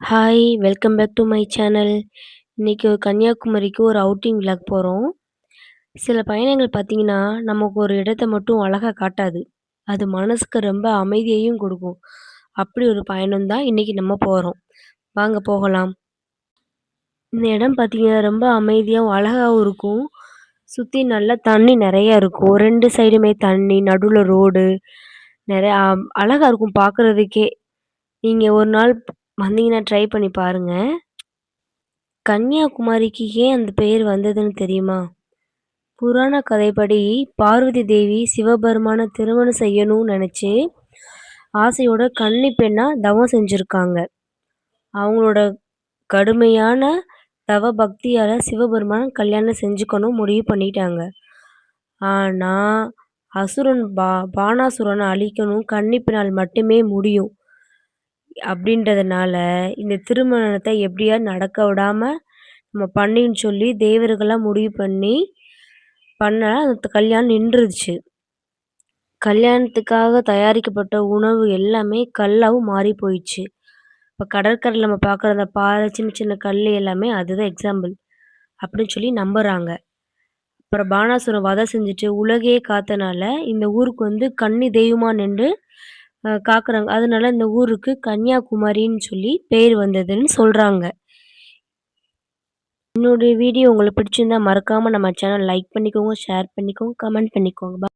Hi! Welcome back to my channel. இன்னைக்கு கன்னியாகுமரிக்கு ஒரு அவுட்டிங் விளாக் போறோம். சில பயணங்கள் பார்த்தீங்கன்னா, நமக்கு ஒரு இடத்த மட்டும் அழகா காட்டாது. அது மனசுக்கு ரொம்ப அமைதியையும் குடுக்கும். அப்படி ஒரு பயணம் தான் இன்னைக்கு நம்ம போறோம். வாங்க போகலாம். இந்த இடம் பார்த்தீங்கன்னா, ரொம்ப அமைதியாவும், அழகாவும் இருக்கும். சுத்தி நல்லா தண்ணி நெறைய இருக்கும். 2 சைடுமே தண்ணி, நடுவுல ரோடு, நெறைய அழகா இருக்கும் பார்க்குறதுக்கே. நீங்க ஒரு நாள் வந்தீங்கன்னா ட்ரை பண்ணி பாருங்க. கன்னியாகுமரிக்கு ஏன் அந்த பெயர் வந்ததுன்னு தெரியுமா? புராண கதைப்படி பார்வதி தேவி சிவபெருமான திருமணம் செய்யணும்னு நெனச்சு, ஆசையோட கன்னி பெண்ணா தவம் செஞ்சிருக்காங்க. அவங்களோட கடுமையான தவ பக்தியால சிவபெருமான் கல்யாணம் செஞ்சுக்கணும் முடிவு பண்ணிட்டாங்க. ஆனா, அசுரன் பானாசுரன அழிக்கணும் கன்னி பெண்ணால் மட்டுமே முடியும். அப்படின்றதுனால, இந்த திருமணத்த எப்படியாவது நடக்க விடாம நம்ம பண்ணின்னு சொல்லி தேவர்கள்லாம் முடிவு பண்ணி அந்த கல்யாணம் நின்றுச்சு. கல்யாணத்துக்காக தயாரிக்கப்பட்ட உணவு எல்லாமே கல்லாவும் மாறி போயிடுச்சு. இப்ப கடற்கரையில நம்ம பார்க்குற அந்த பாறை, சின்ன சின்ன கல்லு எல்லாமே அதுதான் எக்ஸாம்பிள் அப்படின்னு சொல்லி நம்புறாங்க. அப்புறம் பானாசுரன் வதை செஞ்சுட்டு உலகையே காத்தனால, இந்த ஊருக்கு கன்னி தெய்வமா நின்று காக்குறாங்க. அதனால இந்த ஊருக்கு கன்னியாகுமரின்னு சொல்லி பேர் வந்ததுன்னு சொல்றாங்க. என்னுடைய வீடியோ உங்களுக்கு பிடிச்சிருந்தா மறக்காம நம்ம சேனல் லைக் பண்ணிக்கோங்க, ஷேர் பண்ணிக்கோங்க, கமெண்ட் பண்ணிக்கோங்க.